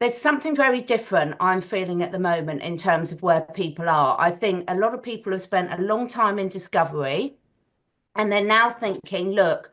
There's something very different I'm feeling at the moment in terms of where people are. I think a lot of people have spent a long time in discovery and they're now thinking, look,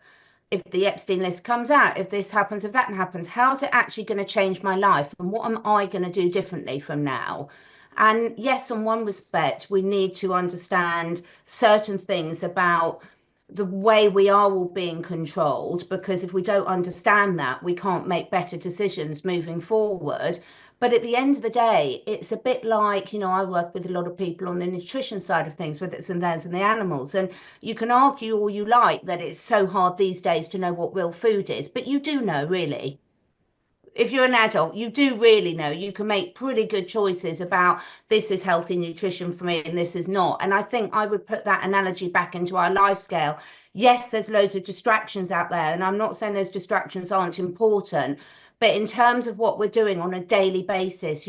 if the Epstein list comes out, if this happens, if that happens, how's it actually going to change my life? And what am I going to do differently from now? And yes, in one respect, we need to understand certain things about the way we are all being controlled, because if we don't understand that, we can't make better decisions moving forward. But at the end of the day, it's a bit like, I work with a lot of people on the nutrition side of things, whether it's in theirs and the animals. And you can argue all you like that it's so hard these days to know what real food is, but you do know, really. If you're an adult, you do really know. You can make pretty good choices about this is healthy nutrition for me and this is not. And I think I would put that analogy back into our life scale. Yes, there's loads of distractions out there, and I'm not saying those distractions aren't important, but in terms of what we're doing on a daily basis,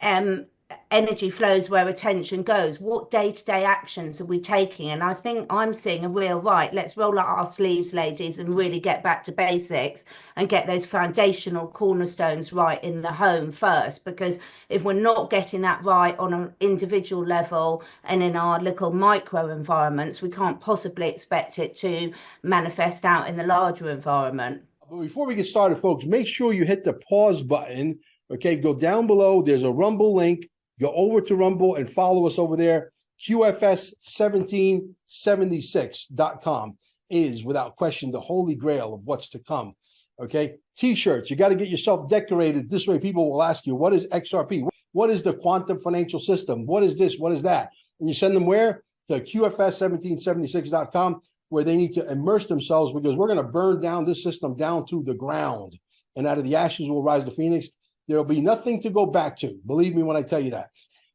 um, energy flows where attention goes. What day-to-day actions are we taking? And I think I'm seeing a real right. Let's roll up our sleeves, ladies, and really get back to basics and get those foundational cornerstones right in the home first. Because if we're not getting that right on an individual level and in our little micro environments, we can't possibly expect it to manifest out in the larger environment. But before we get started, folks, make sure you hit the pause button. Okay, go down below. There's a Rumble link. Go over to Rumble and follow us over there. QFS1776.com is, without question, the holy grail of what's to come. Okay, T-shirts. You got to get yourself decorated. This way people will ask you, what is XRP? What is the quantum financial system? What is this? What is that? And you send them where? To QFS1776.com, where they need to immerse themselves, because we're going to burn down this system down to the ground. And out of the ashes will rise the phoenix. There'll be nothing to go back to. Believe me when I tell you that.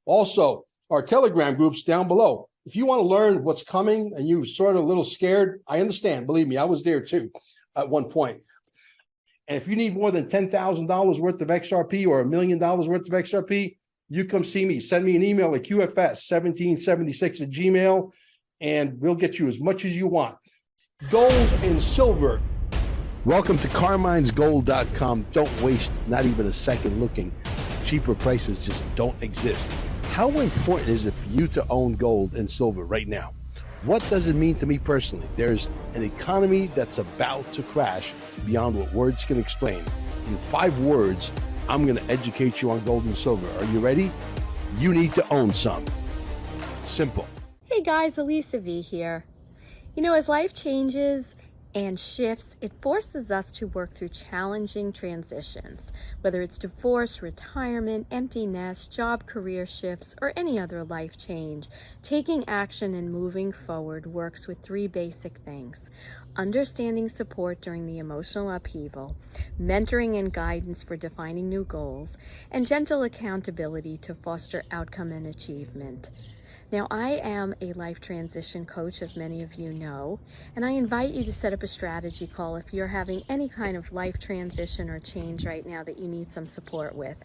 Also, our Telegram groups down below. If you want to learn what's coming and you're sort of a little scared, I understand. Believe me, I was there too at one point. And if you need more than $10,000 worth of XRP or $1 million worth of XRP, you come see me. Send me an email at QFS1776@gmail, and we'll get you as much as you want. Gold and silver. Welcome to Carmine'sGold.com. Don't waste not even a second looking. Cheaper prices just don't exist. How important is it for you to own gold and silver right now? What does it mean to me personally? There's an economy that's about to crash beyond what words can explain. In 5 words, I'm going to educate you on gold and silver. Are you ready? You need to own some. Simple. Hey guys, Elisa V here. As life changes and shifts, it forces us to work through challenging transitions, whether it's divorce, retirement, empty nest, job career shifts, or any other life change. Taking action and moving forward works with 3 basic things: understanding support during the emotional upheaval, mentoring and guidance for defining new goals, and gentle accountability to foster outcome and achievement. Now, I am a life transition coach, as many of you know, and I invite you to set up a strategy call if you're having any kind of life transition or change right now that you need some support with.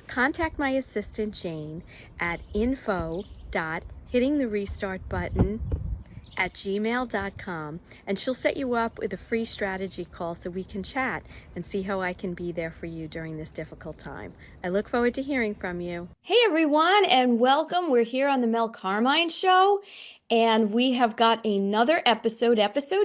Contact my assistant, Jane, at info.hittingtherestartbutton@gmail.com, and she'll set you up with a free strategy call so we can chat and see how I can be there for you during this difficult time. I look forward to hearing from you. Hey everyone, and welcome. We're here on the Mel Carmine Show, and we have got another episode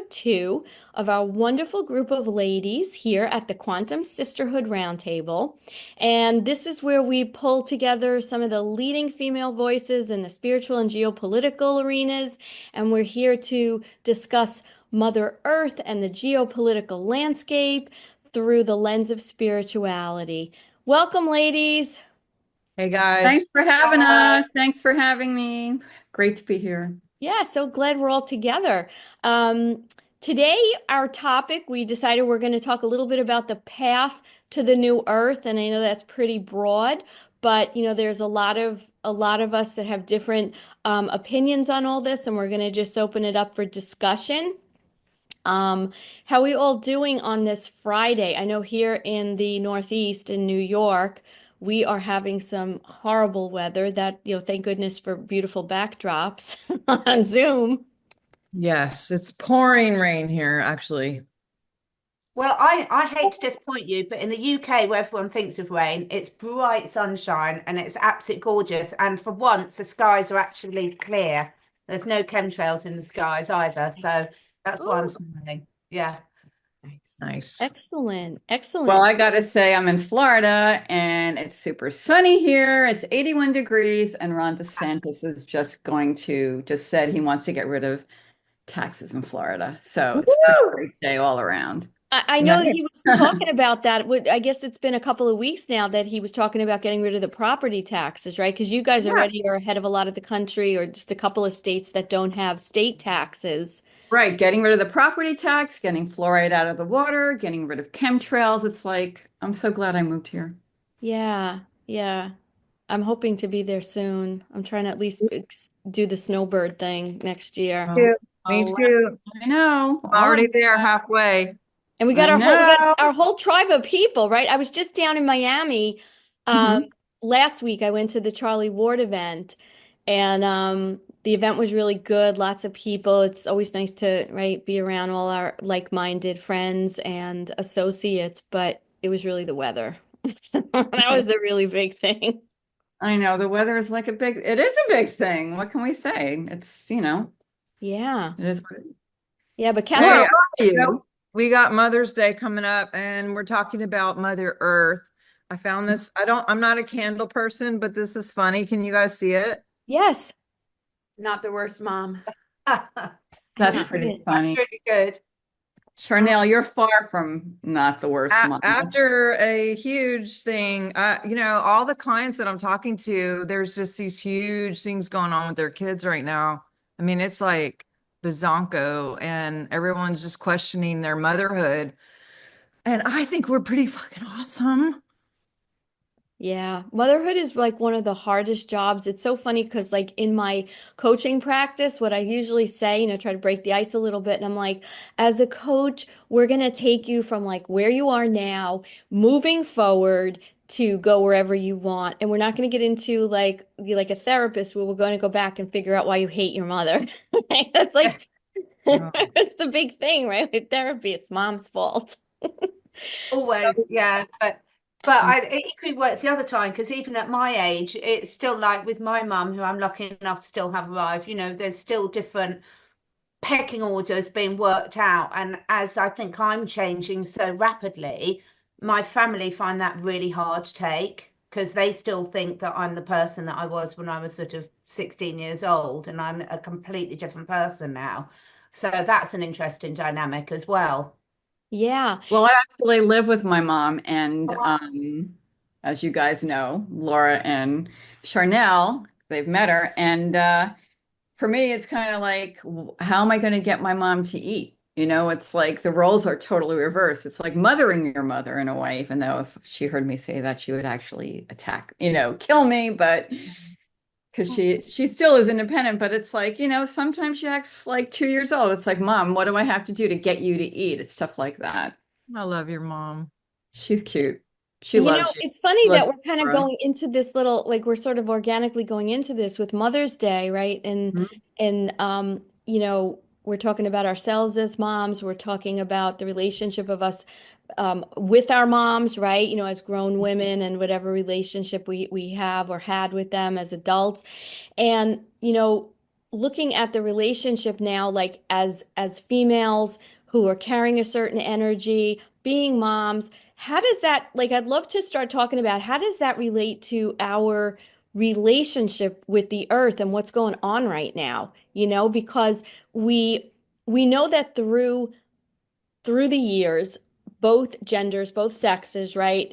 2 of our wonderful group of ladies here at the Quantum Sisterhood Roundtable. And this is where we pull together some of the leading female voices in the spiritual and geopolitical arenas, and we're here to discuss Mother Earth and the geopolitical landscape through the lens of spirituality. Welcome, ladies. Hey guys. Thanks for having us. Thanks for having me. Great to be here. Yeah, so glad we're all together. Today, our topic, we decided we're going to talk a little bit about the path to the new earth, and I know that's pretty broad, but there's a lot of us that have different opinions on all this, and we're going to just open it up for discussion. How are we all doing on this Friday? I know here in the Northeast in New York, we are having some horrible weather that, thank goodness for beautiful backdrops on Zoom. Yes, it's pouring rain here, actually. Well, I hate to disappoint you, but in the UK, where everyone thinks of rain, it's bright sunshine and it's absolutely gorgeous. And for once, the skies are actually clear. There's no chemtrails in the skies either. So that's why I'm Oh, smiling. Yeah. Nice. excellent. Well, Excellent. I gotta say, I'm in Florida and it's super sunny here. It's 81 degrees, and Ron DeSantis is just said he wants to get rid of taxes in Florida. So it's been a great day all around. I know he was talking about that. I guess it's been a couple of weeks now that he was talking about getting rid of the property taxes, right? Because you guys Yeah. already are ahead of a lot of the country, or just a couple of states that don't have state taxes. Right, getting rid of the property tax, getting fluoride out of the water, getting rid of chemtrails. It's like, I'm so glad I moved here. Yeah, yeah. I'm hoping to be there soon. I'm trying to at least do the snowbird thing next year. Me too. I know. I'm already there halfway. And we got our whole tribe of people, right? I was just down in Miami last week. I went to the Charlie Ward event, and the event was really good. Lots of people. It's always nice to, right, be around all our like-minded friends and associates, but it was really the weather. That was the really big thing. I know the weather is like it is a big thing. What can we say? It's, Yeah. it is what it is. Yeah, but Hey, Catherine, How are you? we got Mother's Day coming up and we're talking about Mother Earth. I found this. I'm not a candle person, but this is funny. Can you guys see it? yes. Not the worst mom. That's pretty funny. That's really good. Charnel, you're far from not the worst mom. After a huge thing, all the clients that I'm talking to, there's just these huge things going on with their kids right now. I mean, it's like bazonko, and everyone's just questioning their motherhood. And I think we're pretty fucking awesome. Yeah, motherhood is like one of the hardest jobs. It's so funny because, like, in my coaching practice, what I usually say, try to break the ice a little bit. And I'm like, as a coach, we're going to take you from like where you are now, moving forward to go wherever you want. And we're not going to get into like a therapist where we're going to go back and figure out why you hate your mother. Right? That's like, that's the big thing, right? With therapy, it's mom's fault. Always, yeah. But it equally works the other time, because even at my age, it's still like with my mum, who I'm lucky enough to still have arrived, there's still different pecking orders being worked out. And as I think I'm changing so rapidly, my family find that really hard to take, because they still think that I'm the person that I was when I was sort of 16 years old, and I'm a completely different person now. So that's an interesting dynamic as well. Yeah. Well, I actually live with my mom, and as you guys know, Laura and Charnel, they've met her, and for me, it's kind of like, how am I going to get my mom to eat? It's like the roles are totally reversed. It's like mothering your mother in a way, even though if she heard me say that, she would actually attack, kill me, but because she still is independent, but it's like, sometimes she acts like 2 years old. It's like, Mom, what do I have to do to get you to eat? It's stuff like that. I love your mom. She's cute. She loves you. It's funny that we're kind of Laura. going into this little, like, we're sort of organically going into this with Mother's Day, right? And we're talking about ourselves as moms. We're talking about the relationship of us with our moms, right? As grown women, and whatever relationship we have or had with them as adults. And, looking at the relationship now, like as females who are carrying a certain energy, being moms, how does that, like, I'd love to start talking about how does that relate to our relationship with the earth and what's going on right now, because we know that through the years, both genders, both sexes, right,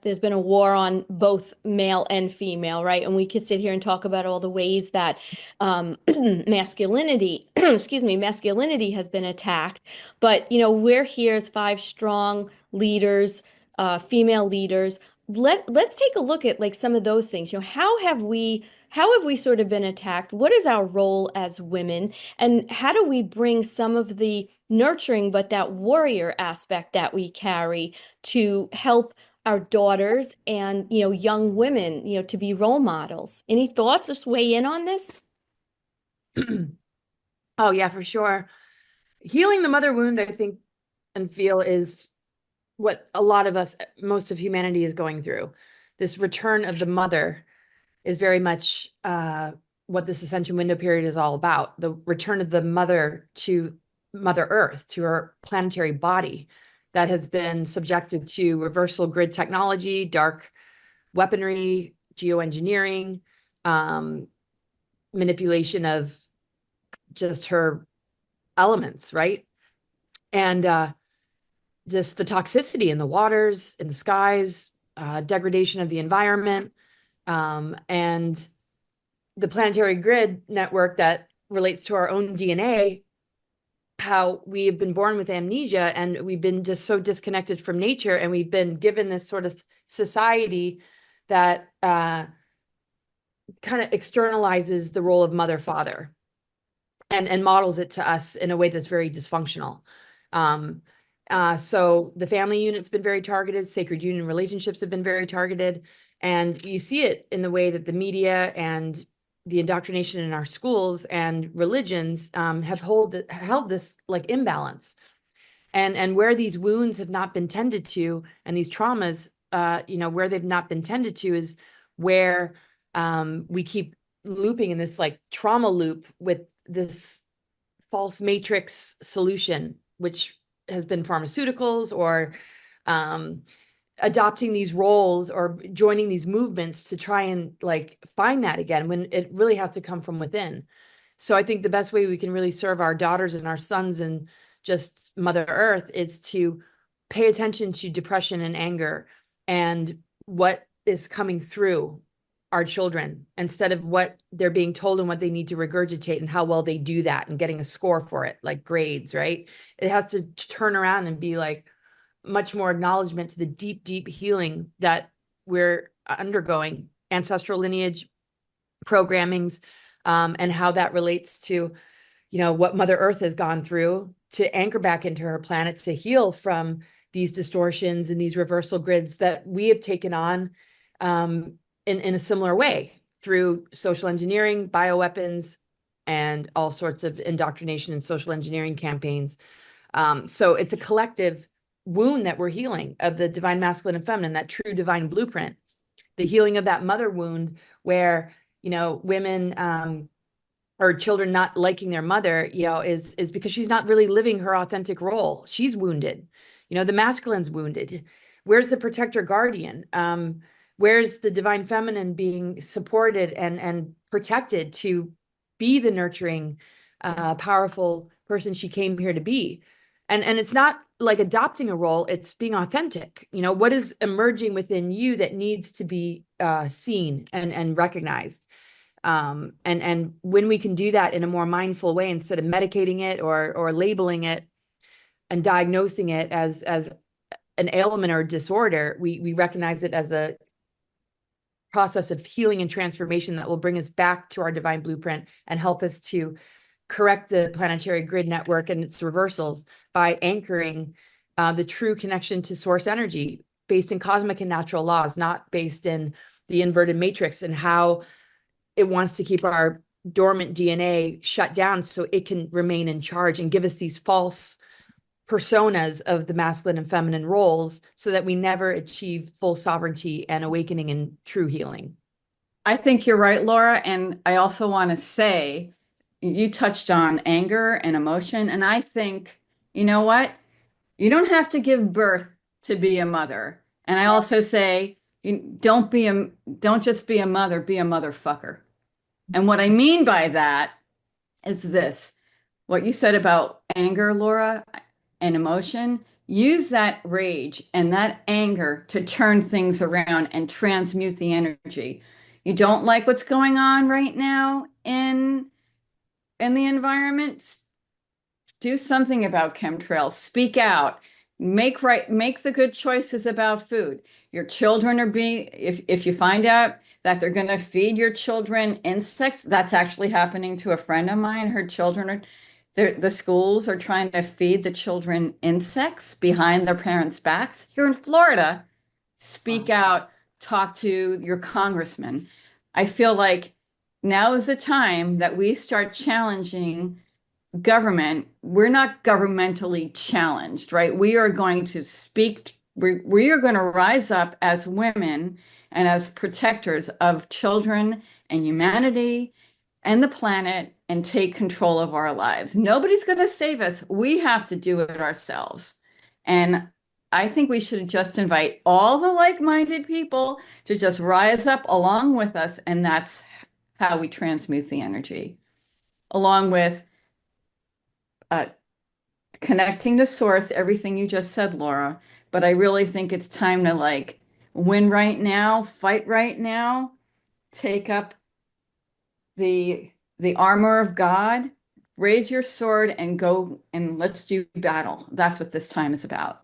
there's been a war on both male and female, right? And we could sit here and talk about all the ways that masculinity, masculinity has been attacked. But, we're here as 5 strong leaders, female leaders. Let's take a look at like some of those things. How have we sort of been attacked? What is our role as women? And how do we bring some of the nurturing, but that warrior aspect that we carry to help our daughters and, young women, to be role models? Any thoughts? Just weigh in on this. Oh, yeah, for sure. Healing the mother wound, I think, and feel is what a lot of us, most of humanity is going through. This return of the mother is very much what this ascension window period is all about. The return of the mother to Mother Earth, to her planetary body that has been subjected to reversal grid technology, dark weaponry, geoengineering, manipulation of just her elements, right? And just the toxicity in the waters, in the skies, degradation of the environment, and the planetary grid network that relates to our own DNA, how we have been born with amnesia and we've been just so disconnected from nature, and we've been given this sort of society that kind of externalizes the role of mother, father, and models it to us in a way that's very dysfunctional. So the family unit's been very targeted, sacred union relationships have been very targeted, and you see it in the way that the media and the indoctrination in our schools and religions have held this like imbalance. And where these wounds have not been tended to, and these traumas, where they've not been tended to is where we keep looping in this like trauma loop with this false matrix solution, which has been pharmaceuticals or adopting these roles or joining these movements to try and like find that again, when it really has to come from within. So I think the best way we can really serve our daughters and our sons and just Mother Earth is to pay attention to depression and anger and what is coming through our children instead of what they're being told and what they need to regurgitate and how well they do that and getting a score for it, like grades, right? It has to turn around and be like much more acknowledgement to the deep, deep healing that we're undergoing, ancestral lineage programmings, and how that relates to, what Mother Earth has gone through to anchor back into her planet, to heal from these distortions and these reversal grids that we have taken on in a similar way through social engineering, bioweapons, and all sorts of indoctrination and social engineering campaigns. So it's a collective wound that we're healing of the divine masculine and feminine, that true divine blueprint, the healing of that mother wound where, women or children not liking their mother, is because she's not really living her authentic role. She's wounded. The masculine's wounded. Where's the protector guardian? Where's the divine feminine being supported and protected to be the nurturing, powerful person she came here to be? And it's not like adopting a role, it's being authentic. What is emerging within you that needs to be seen and recognized? And when we can do that in a more mindful way, instead of medicating it or labeling it and diagnosing it as an ailment or disorder, we recognize it as a process of healing and transformation that will bring us back to our divine blueprint and help us to correct the planetary grid network and its reversals by anchoring the true connection to source energy based in cosmic and natural laws, not based in the inverted matrix and how it wants to keep our dormant DNA shut down so it can remain in charge and give us these false personas of the masculine and feminine roles so that we never achieve full sovereignty and awakening and true healing. I think you're right, Laura. And I also want to say, you touched on anger and emotion. And I think, you know what? You don't have to give birth to be a mother. And I also say, don't just be a mother, be a motherfucker. And what I mean by that is this, what you said about anger, Laura, and emotion, use that rage and that anger to turn things around and transmute the energy. You don't like what's going on right now in the environment? Do something about chemtrails. Speak out. Make the good choices about food. Your children are if you find out that they're going to feed your children insects, that's actually happening to a friend of mine. Her children the schools are trying to feed the children insects behind their parents' backs. Here in Florida, speak out, talk to your congressman. I feel like now is the time that we start challenging government. We're not governmentally challenged, right? We are going to speak we are going to rise up as women and as protectors of children and humanity and the planet and take control of our lives. Nobody's going to save us. We have to do it ourselves. And I think we should just invite all the like-minded people to just rise up along with us. And that's how we transmute the energy, along with connecting to source, everything you just said, Laura. But I really think it's time to like win right now, fight right now, take up the armor of God, raise your sword and go and let's do battle. That's what this time is about.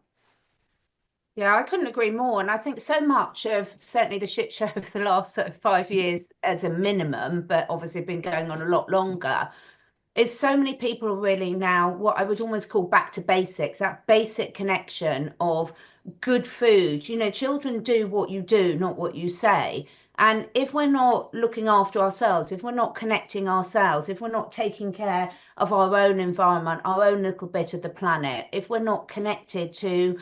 Yeah, I couldn't agree more. And I think so much of certainly the shit show of the last sort of 5 years as a minimum, but obviously been going on a lot longer, is so many people are really now what I would almost call back to basics, that basic connection of good food. You know, children do what you do, not what you say. And if we're not looking after ourselves, if we're not connecting ourselves, if we're not taking care of our own environment, our own little bit of the planet, if we're not connected to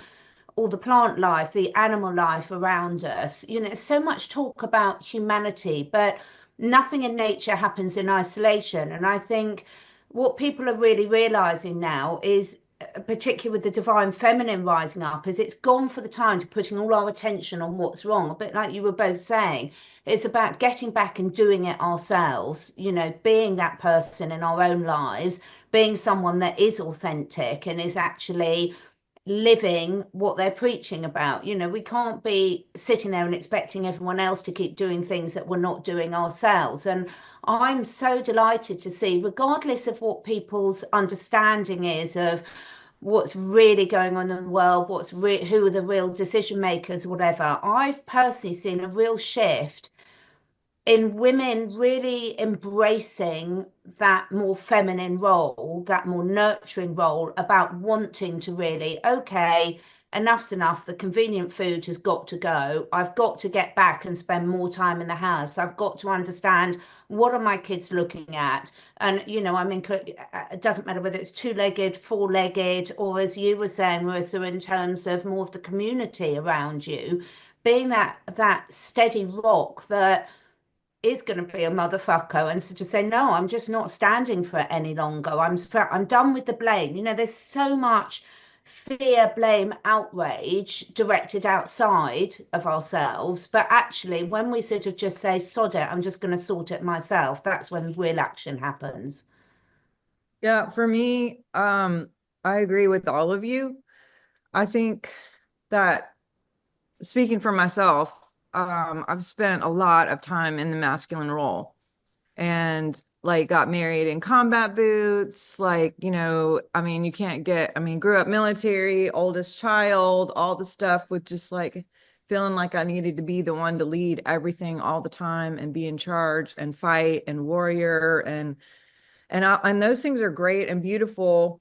all the plant life, the animal life around us. You know, there's so much talk about humanity, but nothing in nature happens in isolation. And I think what people are really realizing now is, particularly with the divine feminine rising up, is it's gone for the time to putting all our attention on what's wrong. A bit like you were both saying, it's about getting back and doing it ourselves, you know, being that person in our own lives, being someone that is authentic and is actually living what they're preaching about. You know, we can't be sitting there and expecting everyone else to keep doing things that we're not doing ourselves. And I'm so delighted to see, regardless of what people's understanding is of what's really going on in the world, who are the real decision makers, whatever, I've personally seen a real shift in women really embracing that more feminine role, that more nurturing role, about wanting to really, okay, enough's enough. The convenient food has got to go. I've got to get back and spend more time in the house. I've got to understand, what are my kids looking at? And, you know, I mean, it doesn't matter whether it's two-legged, four-legged, or as you were saying, Marissa, in terms of more of the community around you, being that steady rock that is going to be a motherfucker, and so to say, no, I'm just not standing for it any longer. I'm done with the blame. You know, there's so much fear, blame, outrage directed outside of ourselves, but actually when we sort of just say, sod it, I'm just going to sort it myself, that's when real action happens. Yeah, for me, I agree with all of you. I think that, speaking for myself, I've spent a lot of time in the masculine role and like got married in combat boots. Like, you know, I mean, grew up military, oldest child, all the stuff with just like feeling like I needed to be the one to lead everything all the time and be in charge and fight and warrior. And those things are great and beautiful,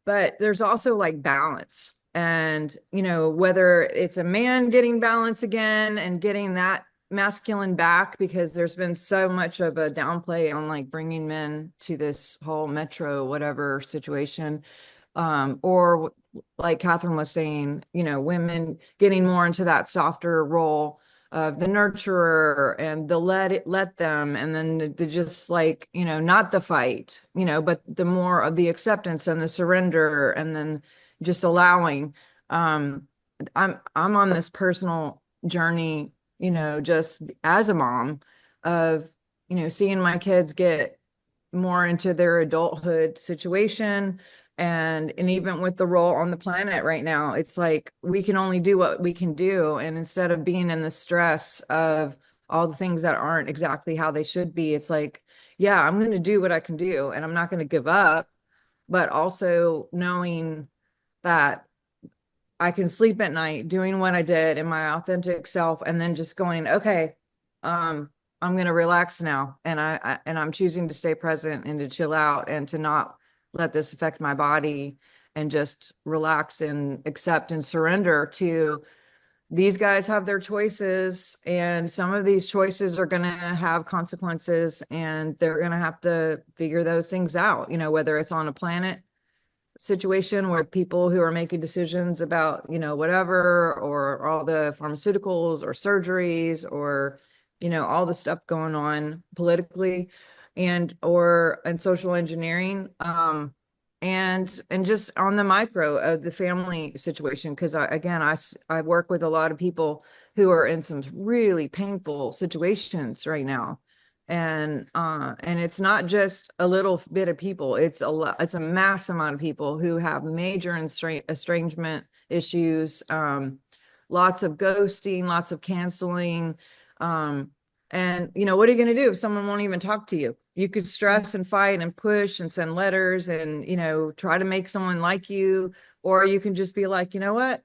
but there's also like balance. And, you know, whether it's a man getting balance again and getting that masculine back, because there's been so much of a downplay on like bringing men to this whole metro, whatever situation. Or like Catherine was saying, you know, women getting more into that softer role of the nurturer and the let them, and then the just like, you know, not the fight, you know, but the more of the acceptance and the surrender, and then just allowing. I'm on this personal journey, you know, just as a mom, of, you know, seeing my kids get more into their adulthood situation. And even with the role on the planet right now, it's like we can only do what we can do. And instead of being in the stress of all the things that aren't exactly how they should be, it's like, yeah, I'm going to do what I can do and I'm not going to give up, but also knowing that I can sleep at night doing what I did in my authentic self, and then just going, okay, I'm going to relax now. And I'm choosing to stay present and to chill out and to not let this affect my body, and just relax and accept and surrender to these guys have their choices, and some of these choices are going to have consequences, and they're going to have to figure those things out, you know, whether it's on a planet situation with people who are making decisions about, whatever, or all the pharmaceuticals or surgeries or, all the stuff going on politically and social engineering. And just on the micro of the family situation, because I work with a lot of people who are in some really painful situations right now. And it's not just a little bit of people, it's a mass amount of people who have major estrangement issues, lots of ghosting, lots of canceling. And what are you going to do if someone won't even talk to you? You could stress and fight and push and send letters and try to make someone like you, or you can just be like, you know what,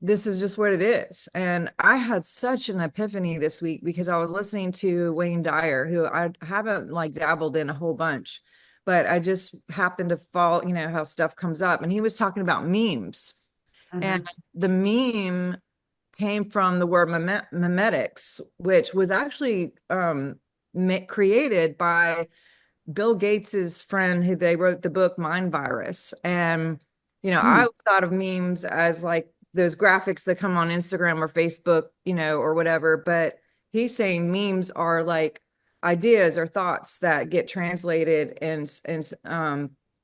this is just what it is. And I had such an epiphany this week because I was listening to Wayne Dyer, who I haven't like dabbled in a whole bunch, but I just happened to fall, how stuff comes up. And he was talking about memes. And the meme came from the word memetics, which was actually created by Bill Gates's friend who they wrote the book Mind Virus. And, I thought of memes as like those graphics that come on Instagram or Facebook, or whatever. But he's saying memes are like ideas or thoughts that get translated and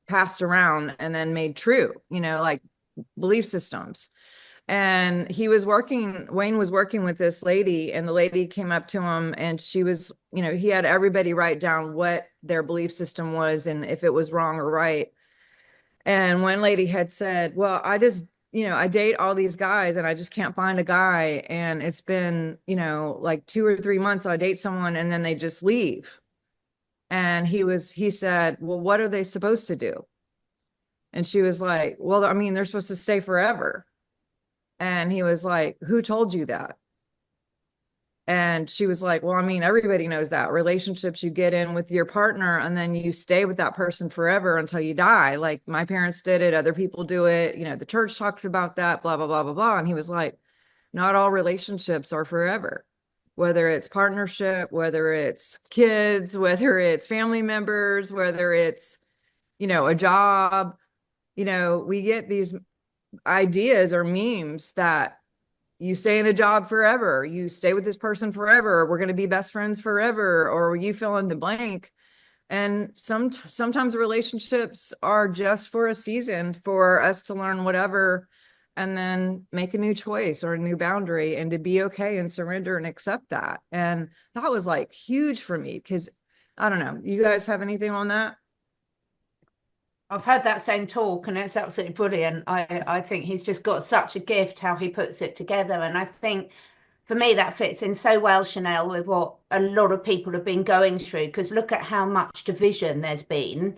passed around and then made true, like belief systems. And Wayne was working with this lady, and the lady came up to him and she was, he had everybody write down what their belief system was and if it was wrong or right. And one lady had said, well, I just, I date all these guys and I just can't find a guy. And it's been, like 2 or 3 months I date someone and then they just leave. And he said, well, what are they supposed to do? And she was like, well, I mean, they're supposed to stay forever. And he was like, who told you that? And she was like, well, I mean, everybody knows that relationships you get in with your partner and then you stay with that person forever until you die. Like my parents did it. Other people do it. The church talks about that, blah, blah, blah, blah, blah. And he was like, not all relationships are forever, whether it's partnership, whether it's kids, whether it's family members, whether it's, a job, we get these ideas or memes that you stay in a job forever, you stay with this person forever, we're going to be best friends forever, or you fill in the blank. And sometimes relationships are just for a season for us to learn whatever and then make a new choice or a new boundary and to be okay and surrender and accept that. And that was like huge for me because I don't know, you guys have anything on that? I've heard that same talk and it's absolutely brilliant. I think he's just got such a gift how he puts it together. And I think for me that fits in so well, Chanel, with what a lot of people have been going through. Because look at how much division there's been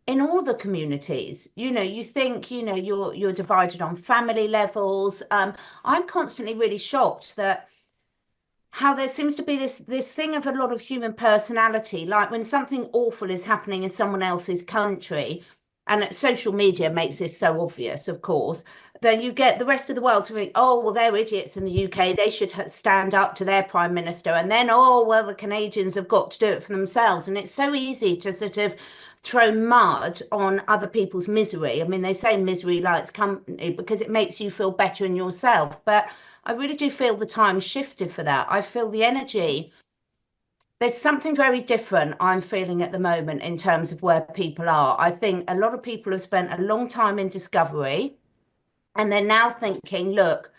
in all the communities. You think, you're divided on family levels. I'm constantly really shocked that how there seems to be this thing of a lot of human personality, like when something awful is happening in someone else's country, and social media makes this so obvious, of course, then you get the rest of the world saying, oh, well, they're idiots in the UK, they should stand up to their prime minister. And then, oh, well, the Canadians have got to do it for themselves. And it's so easy to sort of throw mud on other people's misery. I mean, they say misery likes company because it makes you feel better in yourself. But I really do feel the time shifted for that. I feel the energy. There's something very different I'm feeling at the moment in terms of where people are. I think a lot of people have spent a long time in discovery and they're now thinking, look,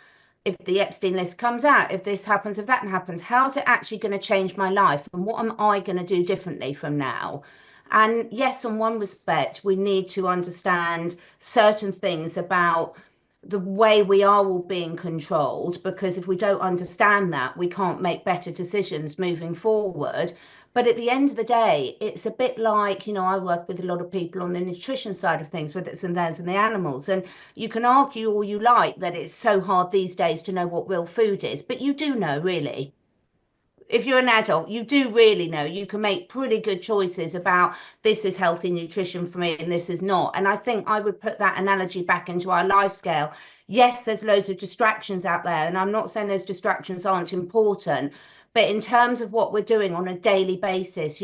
if the Epstein list comes out, if this happens, if that happens, how's it actually going to change my life? And what am I going to do differently from now? And yes, in one respect, we need to understand certain things about the way we are all being controlled, because if we don't understand that, we can't make better decisions moving forward. But at the end of the day, it's a bit like, I work with a lot of people on the nutrition side of things, whether it's in theirs and the animals. And you can argue all you like that it's so hard these days to know what real food is, but you do know, really. If you're an adult, you do really know. You can make pretty good choices about this is healthy nutrition for me and this is not. And I think I would put that analogy back into our life scale. Yes, there's loads of distractions out there, and I'm not saying those distractions aren't important, but in terms of what we're doing on a daily basis,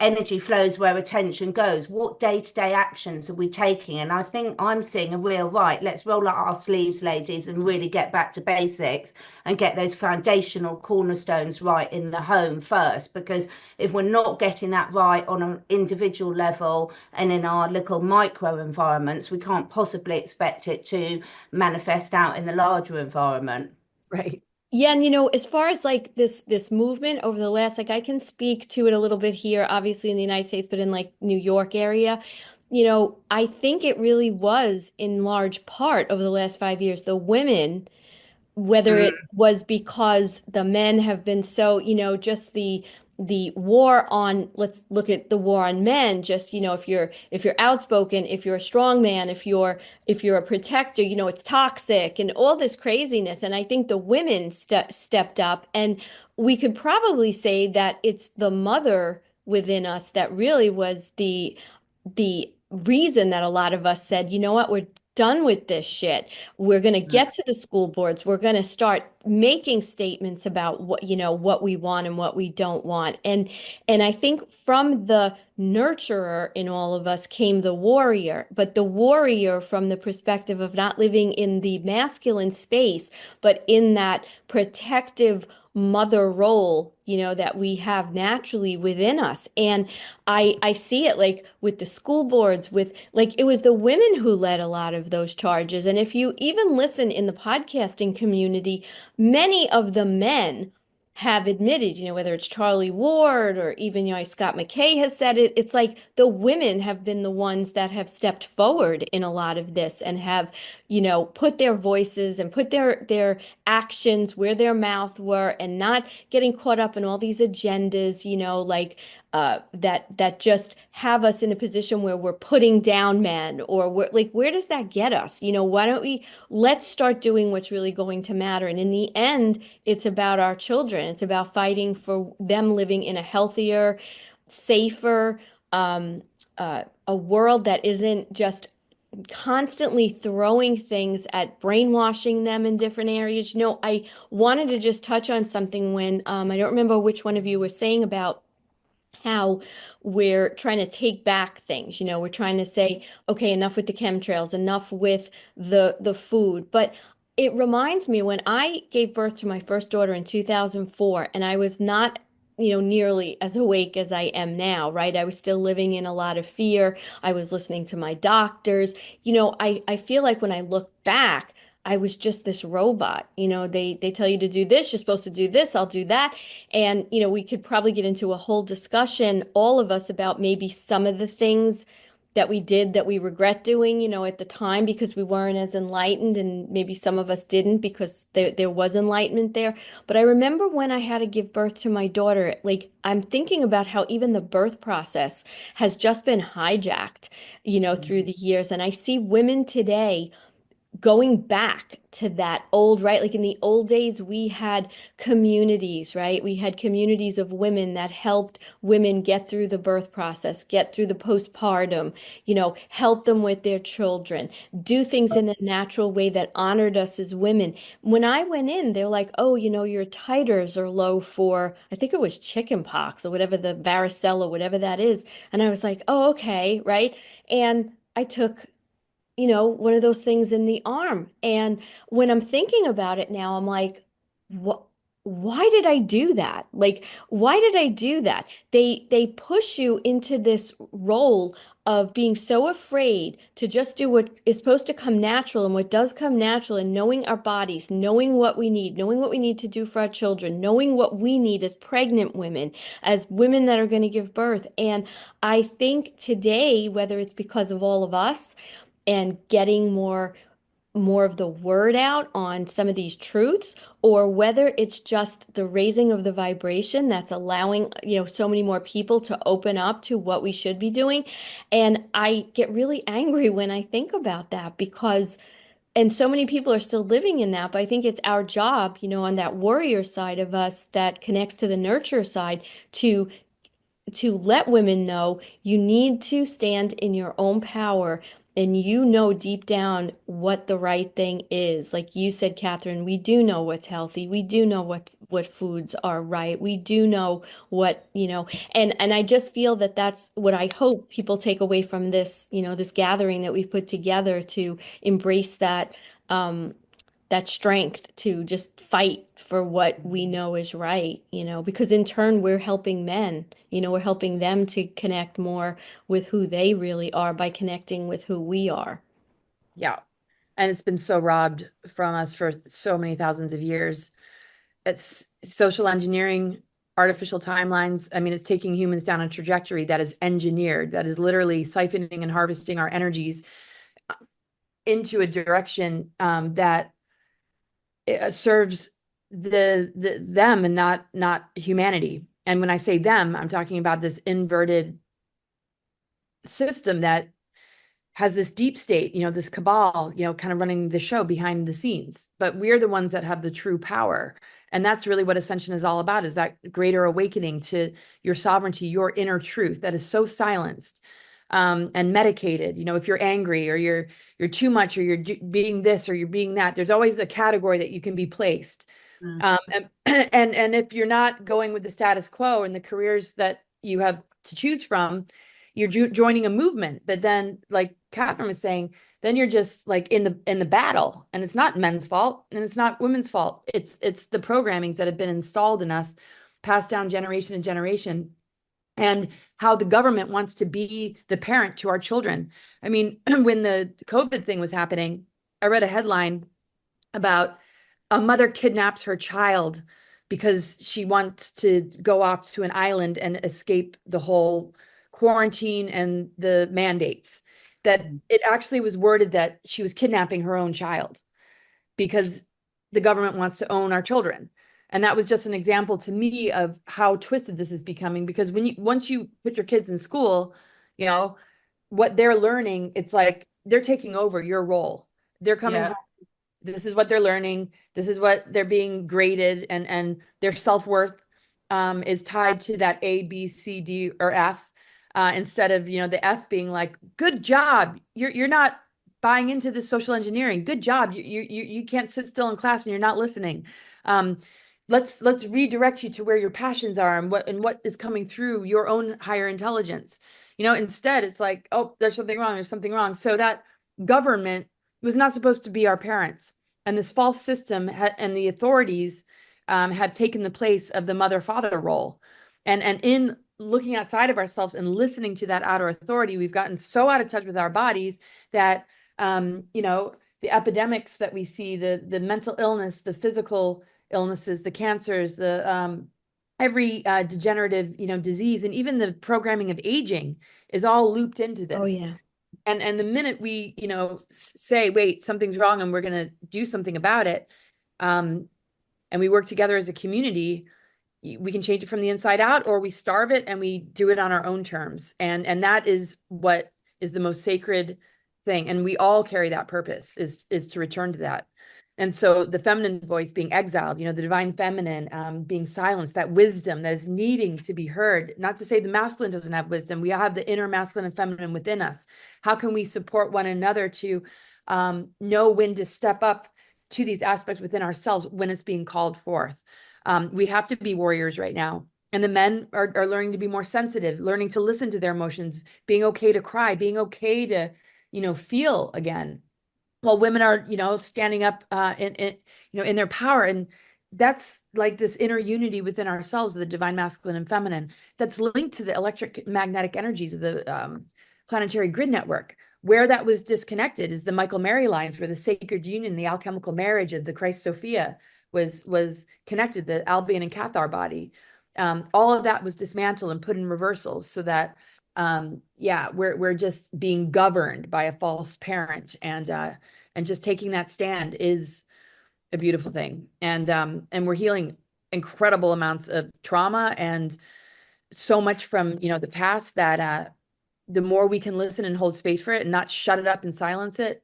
energy flows where attention goes. What day-to-day actions are we taking? And I think I'm seeing a real let's roll up our sleeves, ladies, and really get back to basics and get those foundational cornerstones right in the home first, because if we're not getting that right on an individual level and in our little micro environments, we can't possibly expect it to manifest out in the larger environment. Right. Yeah, and as far as like this movement over the last, like I can speak to it a little bit here, obviously in the United States, but in like New York area, I think it really was in large part over the last 5 years, the women, whether it was because the men have been so, just the war on, let's look at the war on men, just, if you're outspoken, if you're a strong man, if you're a protector, it's toxic and all this craziness. And I think the women stepped up, and we could probably say that it's the mother within us that really was the reason that a lot of us said, you know what, we're done with this shit. We're going to get to the school boards. We're going to start making statements about what we want and what we don't want. And I think from the nurturer in all of us came the warrior, but the warrior from the perspective of not living in the masculine space, but in that protective mother role, that we have naturally within us. And I see it like with the school boards, with like it was the women who led a lot of those charges. And if you even listen in the podcasting community, many of the men have admitted, whether it's Charlie Ward or even, Scott McKay has said it, it's like the women have been the ones that have stepped forward in a lot of this and have, put their voices and put their actions where their mouth were, and not getting caught up in all these agendas, like that just have us in a position where we're putting down men, or we're like, where does that get us? Why don't let's start doing what's really going to matter. And in the end, it's about our children. It's about fighting for them living in a healthier, safer, a world that isn't just constantly throwing things at brainwashing them in different areas. I wanted to just touch on something when I don't remember which one of you was saying about how we're trying to take back things. We're trying to say, okay, enough with the chemtrails, enough with the food. But it reminds me when I gave birth to my first daughter in 2004, and I was not nearly as awake as I am now, right? I was still living in a lot of fear. I was listening to my doctors. I feel like when I look back, I was just this robot. They tell you to do this, you're supposed to do this, I'll do that. And, we could probably get into a whole discussion, all of us, about maybe some of the things that we did that we regret doing, at the time, because we weren't as enlightened, and maybe some of us didn't because there was enlightenment there. But I remember when I had to give birth to my daughter, like I'm thinking about how even the birth process has just been hijacked, through the years. And I see women today going back to that old, right? Like in the old days, we had communities, right? We had communities of women that helped women get through the birth process, get through the postpartum, help them with their children, do things in a natural way that honored us as women. When I went in, they're like, oh, your titers are low for, I think it was chicken pox or whatever, the varicella, whatever that is. And I was like, oh, okay, right? And I took one of those things in the arm. And when I'm thinking about it now, I'm like, what? Why did I do that? Like, why did I do that? They push you into this role of being so afraid to just do what is supposed to come natural, and what does come natural, and knowing our bodies, knowing what we need to do for our children, knowing what we need as pregnant women, as women that are going to give birth. And I think today, whether it's because of all of us and getting more of the word out on some of these truths, or whether it's just the raising of the vibration that's allowing, so many more people to open up to what we should be doing. And I get really angry when I think about that, because and so many people are still living in that. But I think it's our job, on that warrior side of us that connects to the nurture side, to let women know you need to stand in your own power and you know deep down what the right thing is. Like you said, Catherine, we do know what's healthy. We do know what foods are right. We do know what, and I just feel that that's what I hope people take away from this, this gathering that we've put together to embrace that strength to just fight for what we know is right, because in turn we're helping men, we're helping them to connect more with who they really are by connecting with who we are. Yeah. And it's been so robbed from us for so many thousands of years. It's social engineering, artificial timelines. I mean, it's taking humans down a trajectory that is engineered, that is literally siphoning and harvesting our energies into a direction that serves them and not humanity. And when I say them, I'm talking about this inverted system that has this deep state, this cabal, kind of running the show behind the scenes. But we're the ones that have the true power. And that's really what Ascension is all about, is that greater awakening to your sovereignty, your inner truth that is so silenced and medicated. If you're angry or you're too much or you're being this or you're being that, there's always a category that you can be placed. And if you're not going with the status quo and the careers that you have to choose from, you're joining a movement. But then, like Catherine was saying, then you're just like in the battle, and it's not men's fault and it's not women's fault. It's the programmings that have been installed in us, passed down generation to generation, and how the government wants to be the parent to our children. I mean, when the COVID thing was happening, I read a headline about a mother kidnaps her child because she wants to go off to an island and escape the whole quarantine and the mandates. That it actually was worded that she was kidnapping her own child because the government wants to own our children. And that was just an example to me of how twisted this is becoming, because once you put your kids in school, what they're learning, it's like they're taking over your role. They're coming home. This is what they're learning. This is what they're being graded, and their self-worth is tied to that A, B, C, D, or F, instead of, the F being like, good job. You're not buying into this social engineering. Good job. You can't sit still in class and you're not listening. Let's redirect you to where your passions are and what is coming through your own higher intelligence. Instead it's like, oh, there's something wrong. There's something wrong. So that government was not supposed to be our parents. And this false system and the authorities have taken the place of the mother-father role. And in looking outside of ourselves and listening to that outer authority, we've gotten so out of touch with our bodies that, the epidemics that we see, the mental illness, the physical illnesses, the cancers, the every degenerative, disease, and even the programming of aging is all looped into this. Oh, yeah. And the minute we, say, wait, something's wrong and we're going to do something about it, and we work together as a community, we can change it from the inside out, or we starve it and we do it on our own terms. And that is what is the most sacred thing. And we all carry that purpose, is to return to that. And so the feminine voice being exiled, the divine feminine being silenced, that wisdom that is needing to be heard. Not to say the masculine doesn't have wisdom. We have the inner masculine and feminine within us. How can we support one another to know when to step up to these aspects within ourselves when it's being called forth? We have to be warriors right now. And the men are learning to be more sensitive, learning to listen to their emotions, being okay to cry, being okay to, feel again. While women are, standing up in their power. And that's like this inner unity within ourselves, the divine masculine and feminine, that's linked to the electromagnetic energies of the planetary grid network. Where that was disconnected is the Michael Mary lines, where the sacred union, the alchemical marriage of the Christ Sophia was connected, the Albion and Cathar body. All of that was dismantled and put in reversals, so that we're just being governed by a false parent, and just taking that stand is a beautiful thing. And we're healing incredible amounts of trauma and so much from, the past, that the more we can listen and hold space for it and not shut it up and silence it,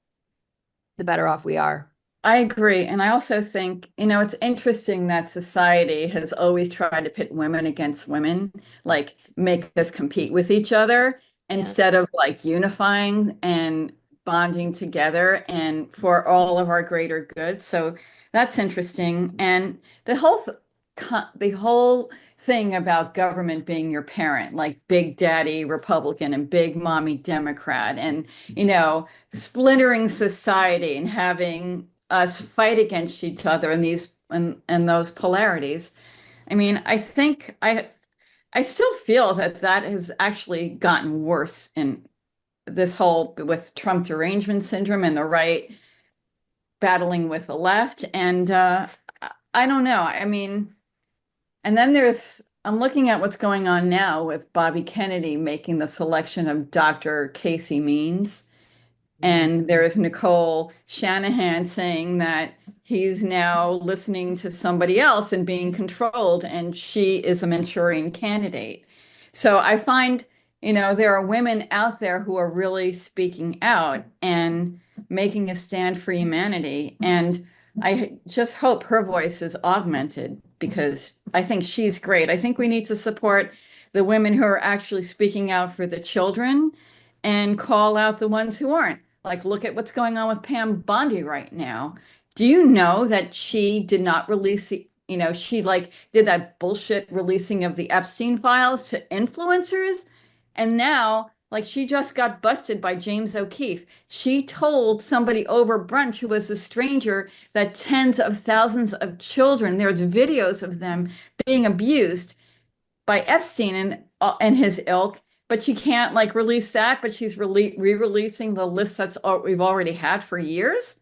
the better off we are. I agree. And I also think, it's interesting that society has always tried to pit women against women, like make us compete with each other instead of like unifying. bonding together and for all of our greater good. So that's interesting. And the whole thing about government being your parent, like Big Daddy Republican and Big Mommy Democrat, and splintering society and having us fight against each other in these and those polarities. I mean, I still feel that has actually gotten worse in this whole with Trump derangement syndrome and the right battling with the left. And I don't know. I mean, and then I'm looking at what's going on now with Bobby Kennedy making the selection of Dr. Casey Means. And there is Nicole Shanahan saying that he's now listening to somebody else and being controlled, and she is a Manchurian candidate. So I find, there are women out there who are really speaking out and making a stand for humanity. And I just hope her voice is augmented because I think she's great. I think we need to support the women who are actually speaking out for the children and call out the ones who aren't. Like, look at what's going on with Pam Bondi right now. Do you know that she did not release she did that bullshit releasing of the Epstein files to influencers? And now, she just got busted by James O'Keefe. She told somebody over brunch who was a stranger that tens of thousands of children, there's videos of them being abused by Epstein and his ilk. But she can't release that, but she's re-releasing the list we've already had for years.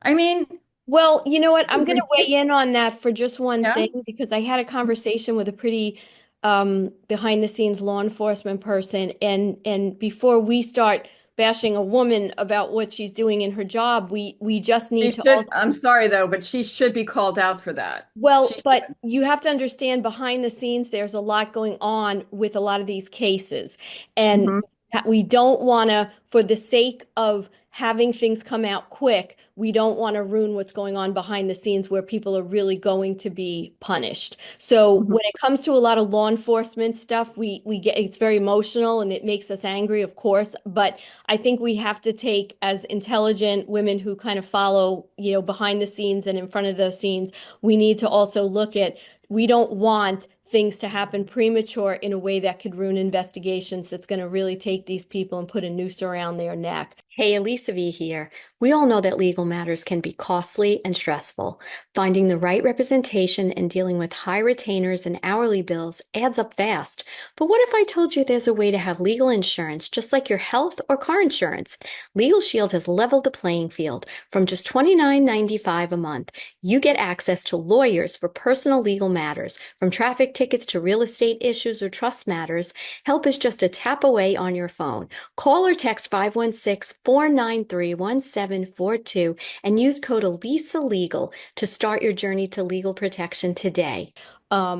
I mean, well, you know what? I'm going to weigh in on that for just one Yeah. thing because I had a conversation with a pretty behind the scenes law enforcement person, and before we start bashing a woman about what she's doing in her job, we just need to also. I'm sorry though, but she should be called out for that. Well, but you have to understand behind the scenes, there's a lot going on with a lot of these cases. And we don't want to, for the sake of having things come out quick, we don't want to ruin what's going on behind the scenes where people are really going to be punished. So when it comes to a lot of law enforcement stuff, we get, it's very emotional and it makes us angry, of course. But I think we have to take, as intelligent women who kind of follow, behind the scenes and in front of those scenes, we need to also look at, we don't want things to happen premature in a way that could ruin investigations that's going to really take these people and put a noose around their neck. Hey, Elisa V here. We all know that legal matters can be costly and stressful. Finding the right representation and dealing with high retainers and hourly bills adds up fast. But what if I told you there's a way to have legal insurance just like your health or car insurance? LegalShield has leveled the playing field. From just $29.95 a month, you get access to lawyers for personal legal matters, from traffic tickets to real estate issues or trust matters. Help is just a tap away on your phone. Call or text 516-493-1742 and use code ElisaLegal to start your journey to legal protection today. I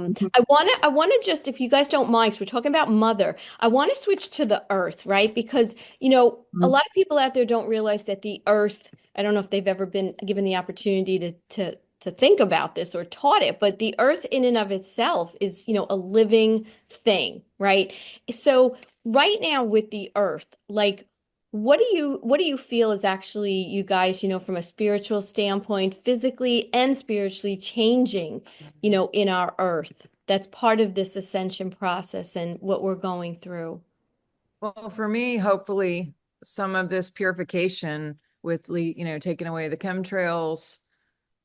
want to just, if you guys don't mind, because we're talking about mother, I want to switch to the earth, right? Because, a lot of people out there don't realize that the earth, I don't know if they've ever been given the opportunity to think about this or taught it, but the earth in and of itself is, a living thing, right? So right now with the earth, what do you feel is actually, you guys, from a spiritual standpoint, physically and spiritually changing, in our earth? That's part of this ascension process and what we're going through. Well, for me, hopefully some of this purification with, taking away the chemtrails.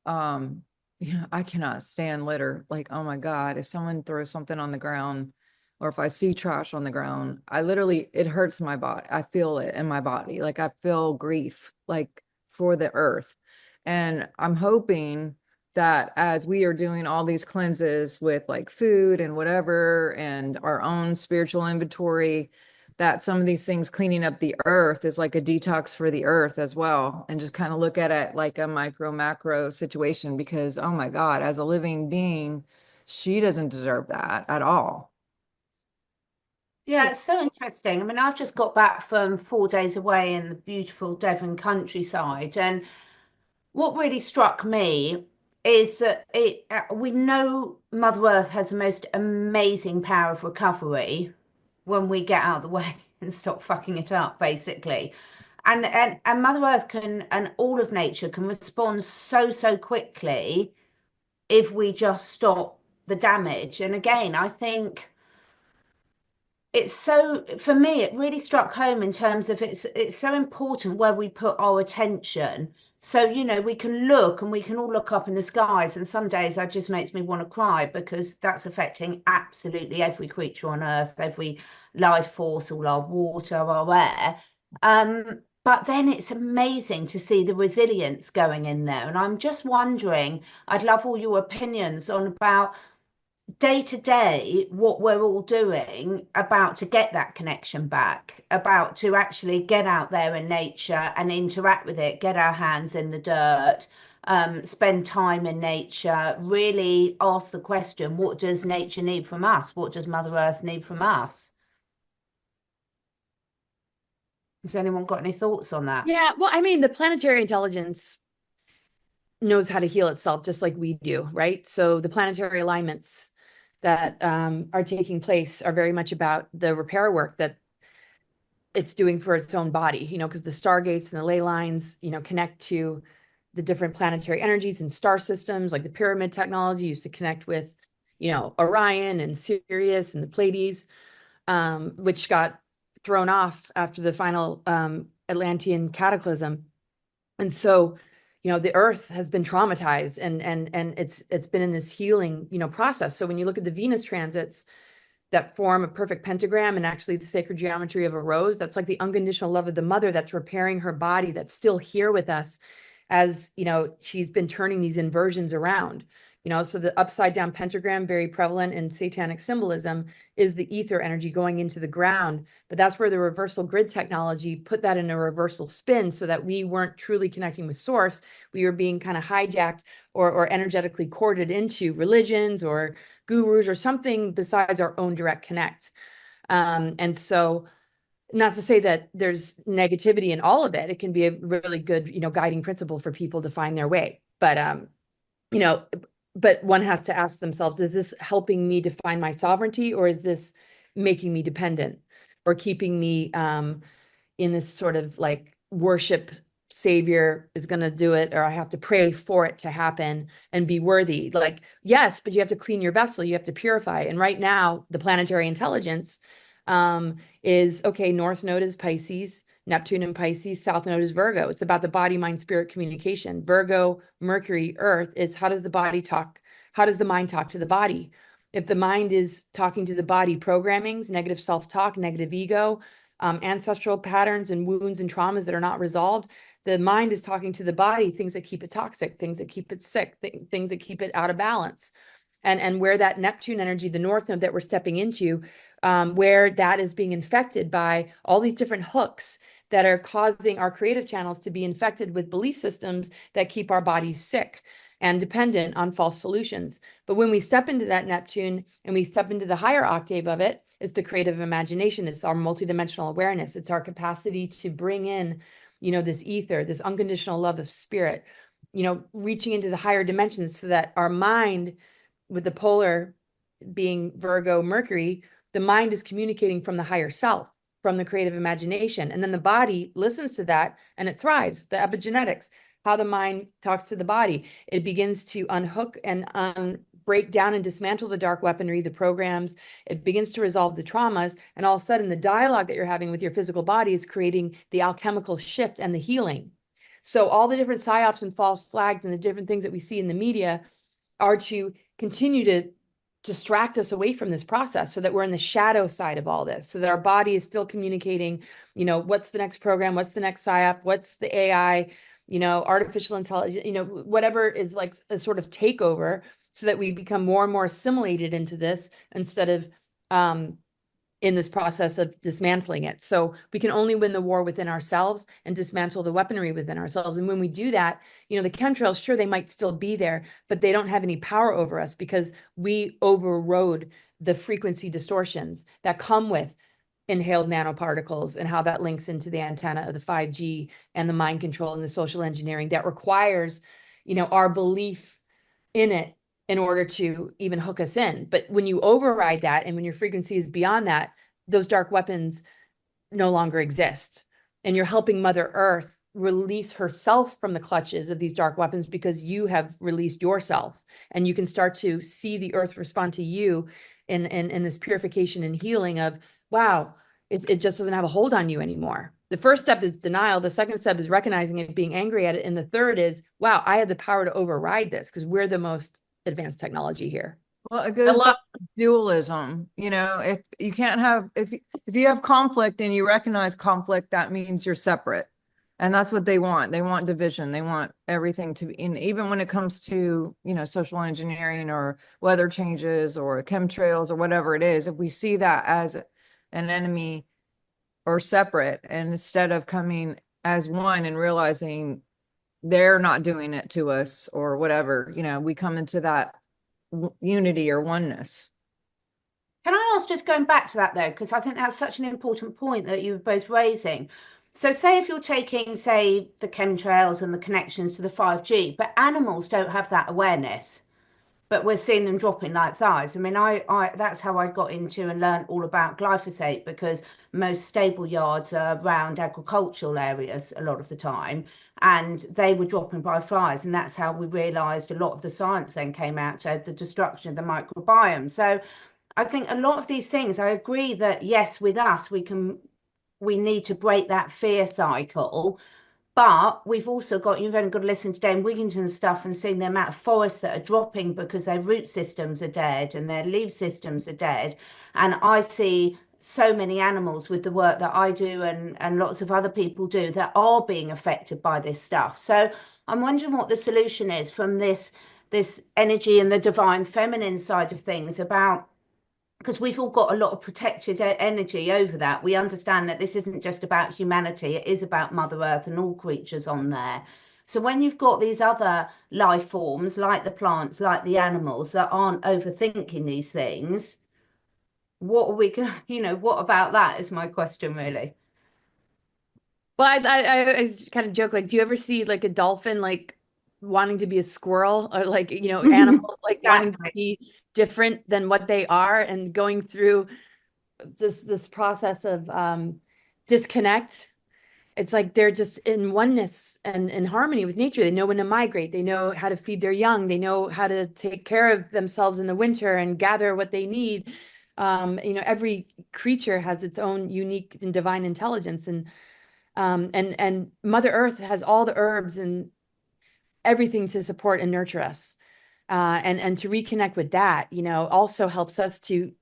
I cannot stand litter. Oh my God, if someone throws something on the ground or if I see trash on the ground, it hurts my body. I feel it in my body. I feel grief, for the earth. And I'm hoping that as we are doing all these cleanses with food and whatever, and our own spiritual inventory, that some of these things cleaning up the earth is like a detox for the earth as well. And just kind of look at it like a micro macro situation, because, oh my God, as a living being, she doesn't deserve that at all. Yeah, it's so interesting. I mean, I've just got back from 4 days away in the beautiful Devon countryside, and what really struck me is that we know Mother Earth has the most amazing power of recovery when we get out of the way and stop fucking it up, basically. And Mother Earth can, and all of nature can respond so quickly if we just stop the damage. And again, I think it's so, for me, it really struck home in terms of it's so important where we put our attention. So, you know, we can look and we can all look up in the skies, and some days that just makes me want to cry, because that's affecting absolutely every creature on earth, every life force, all our water, our air. But then it's amazing to see the resilience going in there. And I'm just wondering, I'd love all your opinions on about day to day what we're all doing about to get that connection back, about to actually get out there in nature and interact with it, get our hands in the dirt, spend time in nature, really ask the question, what does nature need from us? What does Mother Earth need from us? Has anyone got any thoughts on that? Yeah, well, I mean, the planetary intelligence knows how to heal itself just like we do, right? So the planetary alignments that are taking place are very much about the repair work that it's doing for its own body, you know, because the stargates and the ley lines, you know, connect to the different planetary energies and star systems. Like the pyramid technology used to connect with, you know, Orion and Sirius and the Pleiades, which got thrown off after the final Atlantean cataclysm. And so, you know, the Earth has been traumatized, and it's been in this healing, you know, process. So when you look at the Venus transits that form a perfect pentagram, and actually the sacred geometry of a rose, that's like the unconditional love of the mother that's repairing her body, that's still here with us, as, you know, she's been turning these inversions around. You know, so the upside down pentagram, very prevalent in satanic symbolism, is the ether energy going into the ground. But that's where the reversal grid technology put that in a reversal spin, so that we weren't truly connecting with source. We were being kind of hijacked or energetically corded into religions or gurus or something besides our own direct connect. And so, not to say that there's negativity in all of it. It can be a really good, you know, guiding principle for people to find their way. But, you know, but one has to ask themselves, is this helping me define my sovereignty, or is this making me dependent, or keeping me in this sort of like worship, savior is going to do it, or I have to pray for it to happen and be worthy? Like, yes, but you have to clean your vessel, you have to purify. And right now, the planetary intelligence is, okay, North Node is Pisces, Neptune in Pisces, South Node is Virgo. It's about the body, mind, spirit communication. Virgo, Mercury, Earth is, how does the body talk? How does the mind talk to the body? If the mind is talking to the body programmings, negative self-talk, negative ego, ancestral patterns and wounds and traumas that are not resolved, the mind is talking to the body things that keep it toxic, things that keep it sick, things that keep it out of balance. And where that Neptune energy, the North Node that we're stepping into, where that is being infected by all these different hooks that are causing our creative channels to be infected with belief systems that keep our bodies sick and dependent on false solutions. But when we step into that Neptune and we step into the higher octave of it, it's the creative imagination. It's our multidimensional awareness. It's our capacity to bring in, you know, this ether, this unconditional love of spirit, you know, reaching into the higher dimensions, so that our mind, with the polar being Virgo, Mercury, the mind is communicating from the higher self, from the creative imagination. And then the body listens to that and it thrives. The epigenetics, how the mind talks to the body, it begins to unhook and break down and dismantle the dark weaponry, the programs. It begins to resolve the traumas. And all of a sudden, the dialogue that you're having with your physical body is creating the alchemical shift and the healing. So all the different psyops and false flags and the different things that we see in the media are to continue to distract us away from this process, so that we're in the shadow side of all this, so that our body is still communicating, you know, what's the next program, what's the next psyop, what's the AI, you know, artificial intelligence, you know, whatever is like a sort of takeover, so that we become more and more assimilated into this instead of in this process of dismantling it. So we can only win the war within ourselves and dismantle the weaponry within ourselves. And when we do that, you know, the chemtrails, sure, they might still be there, but they don't have any power over us, because we overrode the frequency distortions that come with inhaled nanoparticles, and how that links into the antenna of the 5G and the mind control and the social engineering that requires, you know, our belief in it in order to even hook us in. But when you override that, and when your frequency is beyond that, those dark weapons no longer exist. And you're helping Mother Earth release herself from the clutches of these dark weapons because you have released yourself. And you can start to see the earth respond to you in this purification and healing of, wow, it just doesn't have a hold on you anymore. The first step is denial. The second step is recognizing it, being angry at it. And the third is, wow, I have the power to override this because we're the most advanced technology here. Well, it goes back to dualism. You know, if you can't have, if you have conflict and you recognize conflict, that means you're separate. And that's what they want. They want division. They want everything to be in, even when it comes to, you know, social engineering or weather changes or chemtrails or whatever it is. If we see that as an enemy or separate, and instead of coming as one and realizing they're not doing it to us or whatever, you know, we come into that unity or oneness. Can I ask, just going back to that though, because I think that's such an important point that you were both raising. So say if you're taking, say, the chemtrails and the connections to the 5G, but animals don't have that awareness, but we're seeing them dropping like flies. I mean, I that's how I got into and learned all about glyphosate, because most stable yards are around agricultural areas a lot of the time, and they were dropping by flies. And that's how we realized a lot of the science then came out to the destruction of the microbiome. So I think a lot of these things, I agree that yes, with us, we need to break that fear cycle. But we've also got, you've only got to listen to Dame Wigginton's stuff and seen the amount of forests that are dropping because their root systems are dead and their leaf systems are dead. And I see so many animals with the work that I do and lots of other people do that are being affected by this stuff. So I'm wondering what the solution is from this energy and the divine feminine side of things, about, because we've all got a lot of protected energy over that. We understand that this isn't just about humanity, it is about Mother Earth and all creatures on there. So when you've got these other life forms, like the plants, like the animals, that aren't overthinking these things, what are we going, you know, what about that is my question really. Well, I kind of joke, like, do you ever see like a dolphin like wanting to be a squirrel, or like, you know, animal like wanting to be different than what they are and going through this process of disconnect? It's like they're just in oneness and in harmony with nature. They know when to migrate. They know how to feed their young. They know how to take care of themselves in the winter and gather what they need. You know, every creature has its own unique and divine intelligence, and Mother Earth has all the herbs and everything to support and nurture us. And to reconnect with that, you know, also helps us to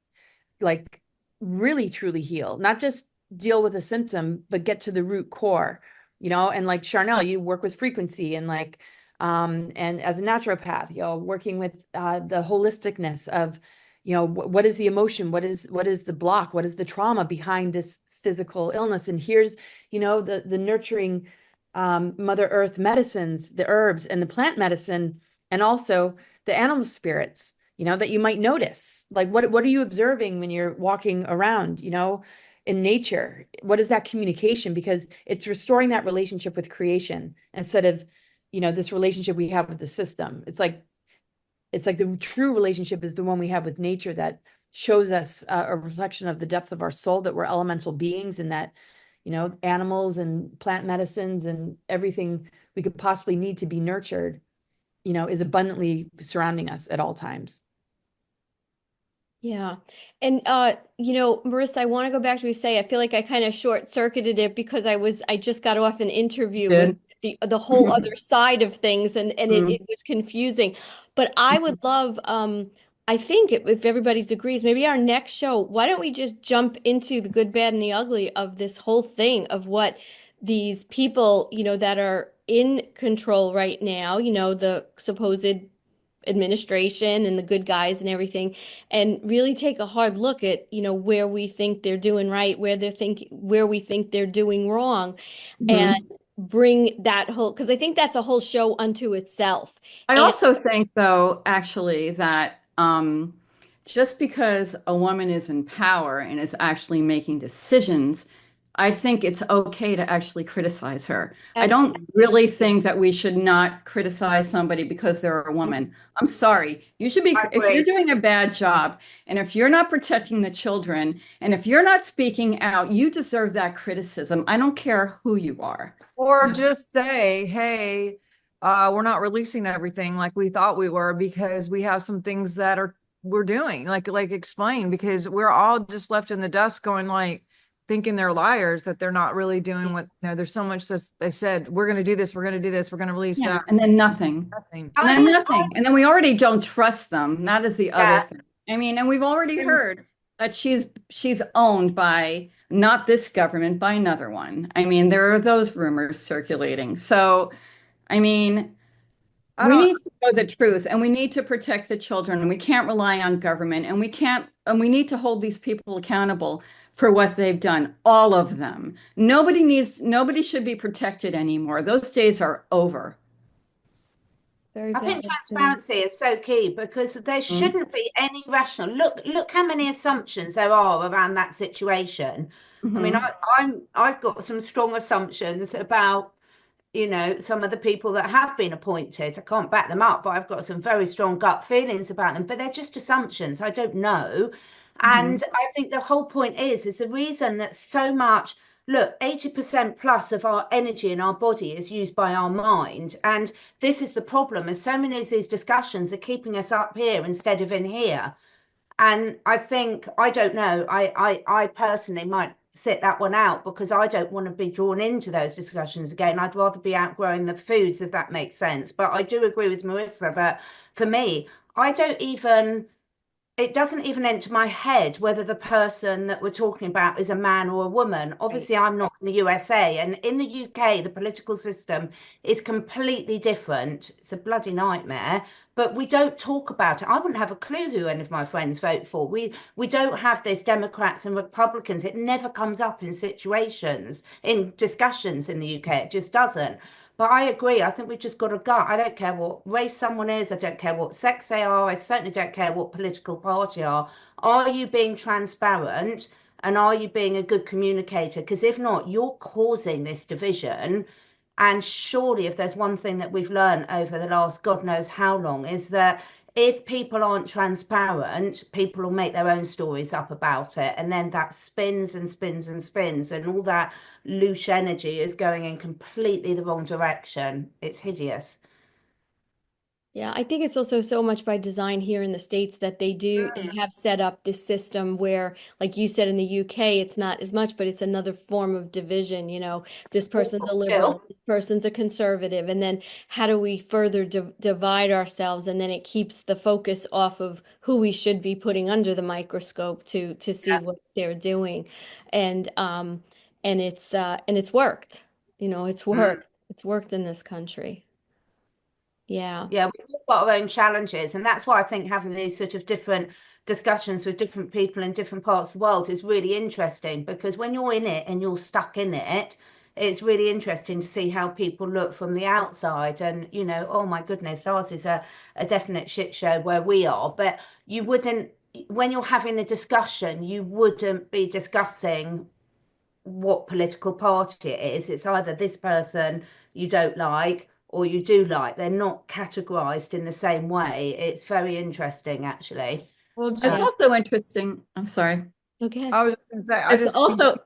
like really truly heal, not just deal with a symptom, but get to the root core, you know. And like Charnel, you work with frequency and like, and as a naturopath, you know, working with the holisticness of, you know, what is the emotion, what is the block, what is the trauma behind this physical illness. And here's, you know, the nurturing Mother Earth medicines, the herbs and the plant medicine, and also the animal spirits, you know, that you might notice. Like, what are you observing when you're walking around, you know, in nature? What is that communication? Because it's restoring that relationship with creation instead of, you know, this relationship we have with the system. It's like the true relationship is the one we have with nature that shows us a reflection of the depth of our soul, that we're elemental beings, and that, you know, animals and plant medicines and everything we could possibly need to be nurtured, you know, is abundantly surrounding us at all times. Yeah. And you know, Marissa, I want to go back to what you say. I feel like I kind of short-circuited it because I just got off an interview with the whole other side of things, and it was confusing. But I would love, I think if everybody's agrees, maybe our next show, why don't we just jump into the good, bad, and the ugly of this whole thing, of what these people, you know, that are in control right now, you know, the supposed administration and the good guys and everything, and really take a hard look at, you know, where we think they're doing right, where we think they're doing wrong, and bring that whole, because I think that's a whole show unto itself. I also think, though, actually, that just because a woman is in power and is actually making decisions, I think it's okay to actually criticize her. I don't Absolutely. really think that we should not criticize somebody because they're a woman. I'm sorry. You should be, I if you're agree. doing a bad job and if you're not protecting the children and if you're not speaking out, you deserve that criticism. I don't care who you are. Or just say, hey, we're not releasing everything like we thought we were because we have some things that we're doing. Like explain, because we're all just left in the dust going like thinking they're liars, that they're not really doing what, there's so much that they said, we're gonna do this, we're gonna do this, we're gonna release Yeah, that. and then nothing. Nothing. And then nothing. And then we already don't trust them. That is the other Yeah. thing. I mean, and we've already heard that she's owned by not this government, by another one. I mean, there are those rumors circulating. So, I mean, we need to know the truth and we need to protect the children and we can't rely on government and we need to hold these people accountable for what they've done, all of them. Nobody should be protected anymore. Those days are over. Very I think valid point. transparency is so key because there shouldn't be any rational. Look how many assumptions there are around that situation. I mean, I've got some strong assumptions about, some of the people that have been appointed. I can't back them up, but I've got some very strong gut feelings about them. But they're just assumptions. I don't know. And I think the whole point is the reason that so much, look, 80% plus of our energy in our body is used by our mind. And this is the problem, is so many of these discussions are keeping us up here instead of in here. And I think, I don't know, I personally might sit that one out because I don't want to be drawn into those discussions again. I'd rather be outgrowing the foods, if that makes sense. But I do agree with Marissa that for me, it doesn't even enter my head whether the person that we're talking about is a man or a woman. Obviously, I'm not in the USA, and in the UK, the political system is completely different. It's a bloody nightmare, but we don't talk about it. I wouldn't have a clue who any of my friends vote for. We don't have this Democrats and Republicans. It never comes up in situations, in discussions in the UK. It just doesn't. But I agree. I think we've just got a gut. I don't care what race someone is. I don't care what sex they are. I certainly don't care what political party are. Are you being transparent and are you being a good communicator? Because if not, you're causing this division. And surely, if there's one thing that we've learned over the last God knows how long, is that if people aren't transparent, people will make their own stories up about it. And then that spins and spins and spins. And all that loose energy is going in completely the wrong direction. It's hideous. Yeah, I think it's also so much by design here in the States that they have set up this system where, like you said, in the UK, it's not as much, but it's another form of division. This person's a liberal, this person's a conservative, and then how do we further divide ourselves? And then it keeps the focus off of who we should be putting under the microscope to see what they're doing, and it's worked. It's worked. It's worked in this country. Yeah. Yeah, we've all got our own challenges, and that's why I think having these sort of different discussions with different people in different parts of the world is really interesting, because when you're in it and you're stuck in it, it's really interesting to see how people look from the outside. And oh my goodness, ours is a definite shit show where we are, but you wouldn't, when you're having the discussion, you wouldn't be discussing what political party it is. It's either this person you don't like or you do like. They're not categorized in the same way. It's very interesting, actually. Well, It's also interesting. I'm sorry. Okay. I was going to say, It's also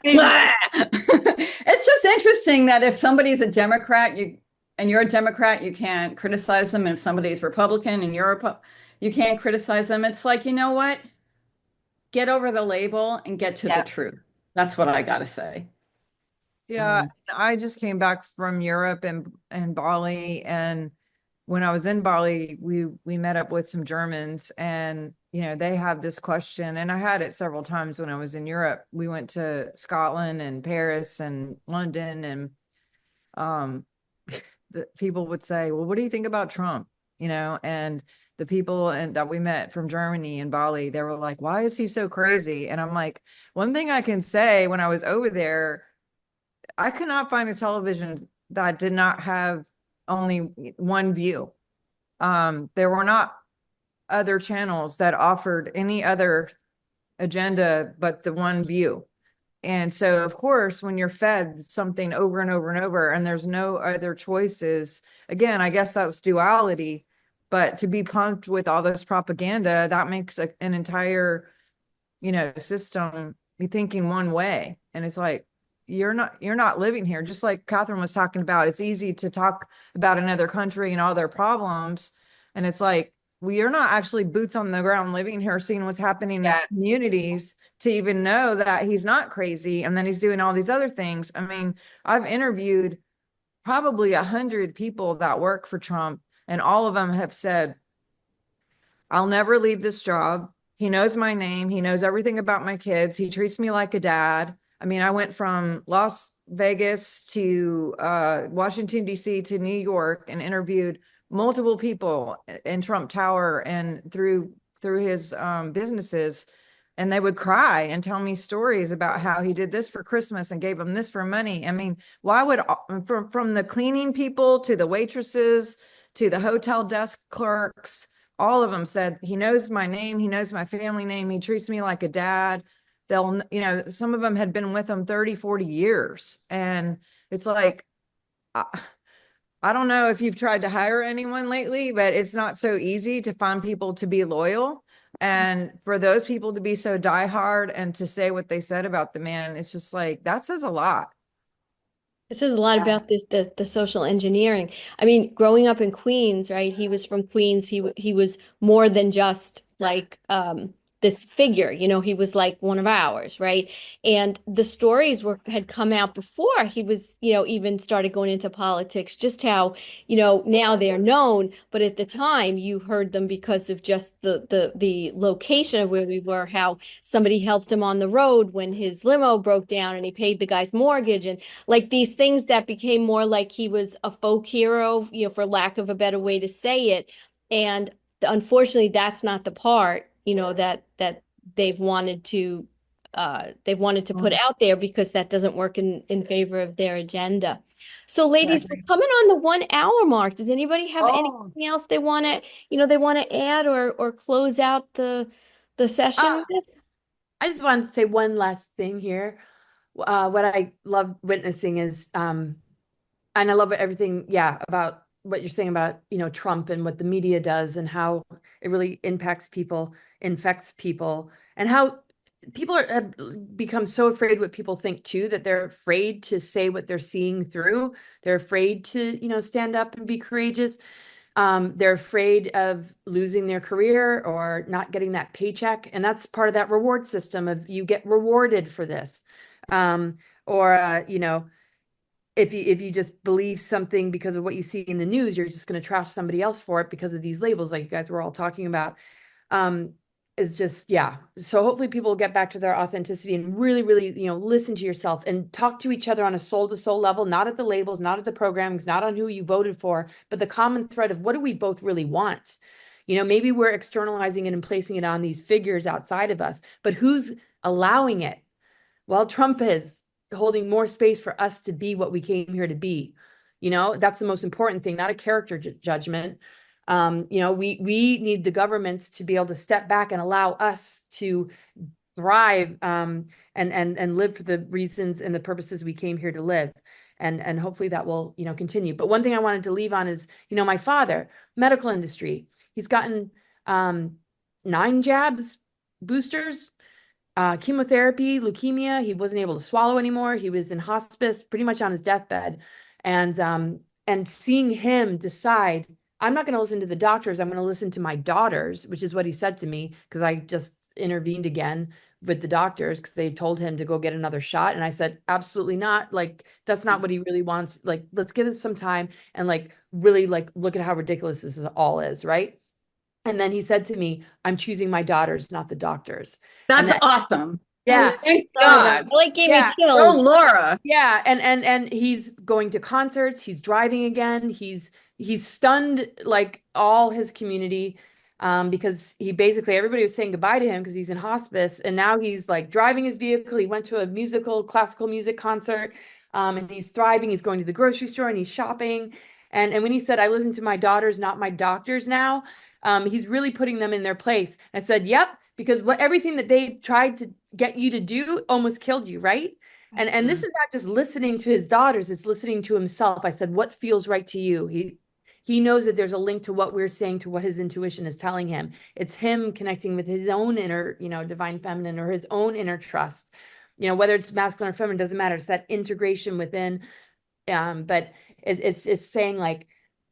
it's just interesting that if somebody's a Democrat, you're a Democrat, you can't criticize them. And if somebody's Republican and you can't criticize them. It's like, you know what? Get over the label and get to the truth. That's what I gotta say. Yeah, I just came back from Europe and Bali, and when I was in Bali, we met up with some Germans, and they have this question, and I had it several times when I was in Europe. We went to Scotland and Paris and London, and the people would say, well, what do you think about Trump? And the people that we met from Germany and Bali, they were like, why is he so crazy? And I'm like, one thing I can say, when I was over there, I could not find a television that did not have only one view. There were not other channels that offered any other agenda, but the one view. And so, of course, when you're fed something over and over and over, and there's no other choices, again, I guess that's duality. But to be pumped with all this propaganda, that makes an entire, system be thinking one way. And it's like, you're not living here. Just like Catherine was talking about, it's easy to talk about another country and all their problems. And it's like, we are not actually boots on the ground living here, seeing what's happening in the communities to even know that he's not crazy. And then he's doing all these other things. I mean, I've interviewed probably 100 people that work for Trump, and all of them have said, I'll never leave this job. He knows my name. He knows everything about my kids. He treats me like a dad. I mean, I went from Las Vegas to Washington, D.C. to New York and interviewed multiple people in Trump Tower and through his businesses. And they would cry and tell me stories about how he did this for Christmas and gave them this for money. I mean, why would, from the cleaning people to the waitresses to the hotel desk clerks, all of them said, he knows my name. He knows my family name. He treats me like a dad. They'll, some of them had been with him 30, 40 years. And it's like, I don't know if you've tried to hire anyone lately, but it's not so easy to find people to be loyal. And for those people to be so diehard and to say what they said about the man, it's just like, that says a lot. It says a lot about the social engineering. I mean, growing up in Queens, right? He was from Queens. He was more than just like this figure, he was like one of ours, right? And the stories had come out before he was, even started going into politics, just how, now they're known, but at the time you heard them because of just the location of where we were, how somebody helped him on the road when his limo broke down and he paid the guy's mortgage, and like these things that became more like he was a folk hero, for lack of a better way to say it. And unfortunately, that's not the part that they've wanted to put out there, because that doesn't work in favor of their agenda. So ladies, we're coming on the 1 hour mark. Does anybody have anything else they want to add or close out the session with? I just wanted to say one last thing here. What I love witnessing is and I love everything about what you're saying about, Trump and what the media does and how it really impacts people, infects people, and how people have become so afraid what people think too, that they're afraid to say what they're seeing through. They're afraid to, stand up and be courageous. They're afraid of losing their career or not getting that paycheck. And that's part of that reward system of you get rewarded for this. If you just believe something because of what you see in the news, you're just going to trash somebody else for it because of these labels, like you guys were all talking about. It's just, So hopefully people will get back to their authenticity and really, really, listen to yourself and talk to each other on a soul to soul level, not at the labels, not at the programmings, not on who you voted for, but the common thread of what do we both really want? Maybe we're externalizing it and placing it on these figures outside of us, but who's allowing it? Well, Trump is holding more space for us to be what we came here to be. That's the most important thing, not a character judgment. We need the governments to be able to step back and allow us to thrive and live for the reasons and the purposes we came here to live. And hopefully that will, continue. But one thing I wanted to leave on is, my father, medical industry, he's gotten 9 jabs, boosters, chemotherapy, leukemia. He wasn't able to swallow anymore. He was in hospice, pretty much on his deathbed. And seeing him decide, I'm not going to listen to the doctors. I'm going to listen to my daughters, which is what he said to me, because I just intervened again with the doctors because they told him to go get another shot. And I said, absolutely not. Like, that's not what he really wants. Like, let's give it some time and really look at how ridiculous this all is. Right. And then he said to me, I'm choosing my daughters, not the doctors. That's awesome. Yeah. Oh, thank God. Gave me chills. Oh, Laura. Yeah. And he's going to concerts. He's driving again. He's stunned all his community because he basically, everybody was saying goodbye to him because he's in hospice. And now he's driving his vehicle. He went to a classical music concert and he's thriving. He's going to the grocery store and he's shopping. And when he said, I listen to my daughters, not my doctors now, he's really putting them in their place. I said, yep, because everything that they tried to get you to do almost killed you, right? And this is not just listening to his daughters, it's listening to himself. I said, what feels right to you? He knows that there's a link to what we're saying, to what his intuition is telling him. It's him connecting with his own inner, divine feminine, or his own inner trust. Whether it's masculine or feminine, doesn't matter. It's that integration within. But it's saying like,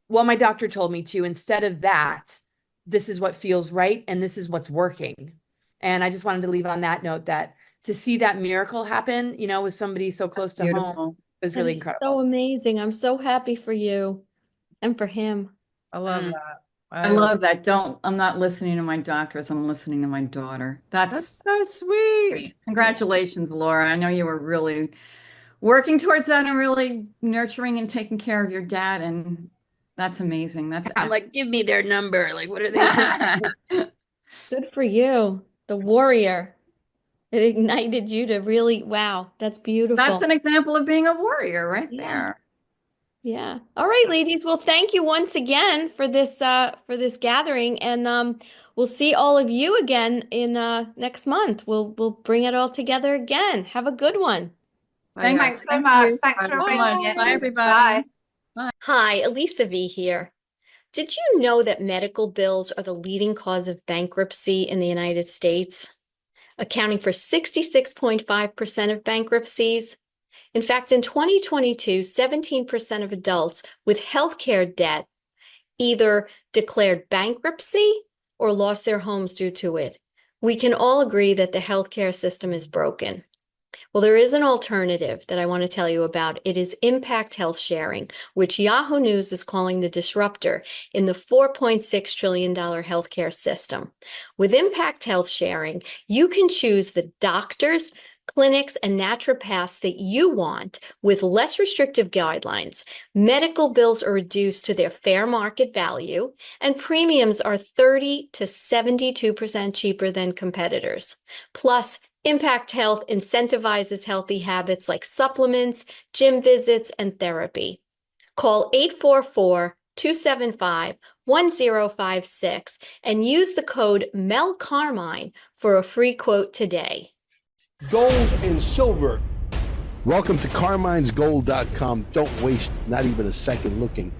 well, my doctor told me to, instead of that, this is what feels right. And this is what's working. And I just wanted to leave on that note, that to see that miracle happen, with somebody so close to home was really incredible. So amazing. I'm so happy for you and for him. I love that. I love that. I'm not listening to my doctors. I'm listening to my daughter. That's so sweet. Great. Congratulations, Laura. I know you were really working towards that and really nurturing and taking care of your dad. And that's amazing. I'm like, give me their number. Like, what are they saying? Good for you. The warrior. It ignited you to really, wow, that's beautiful. That's an example of being a warrior right there. Yeah. All right, ladies. Well, thank you once again for this gathering, and we'll see all of you again in next month. We'll bring it all together again. Have a good one. Thanks so much. Thanks for bringing it. Bye, everybody. Bye. Hi, Elisa V here. Did you know that medical bills are the leading cause of bankruptcy in the United States, accounting for 66.5% of bankruptcies? In fact, in 2022, 17% of adults with healthcare debt either declared bankruptcy or lost their homes due to it. We can all agree that the healthcare system is broken. Well, there is an alternative that I want to tell you about. It is impact health sharing, which Yahoo News is calling the disruptor in the $4.6 trillion healthcare system. With impact health sharing, you can choose the doctors, clinics, and naturopaths that you want with less restrictive guidelines. Medical bills are reduced to their fair market value, and premiums are 30 to 72% cheaper than competitors. Plus, Impact Health incentivizes healthy habits like supplements, gym visits, and therapy. Call 844-275-1056 and use the code MELCARMINE for a free quote today. Gold and silver. Welcome to Carmine'sGold.com. Don't waste not even a second looking.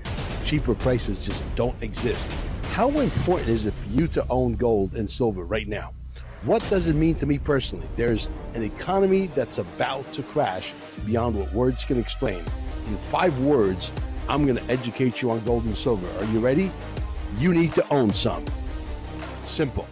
Cheaper prices just don't exist. How important is it for you to own gold and silver right now? What does it mean to me personally? There's an economy that's about to crash beyond what words can explain. In 5 words, I'm going to educate you on gold and silver. Are you ready? You need to own some. Simple.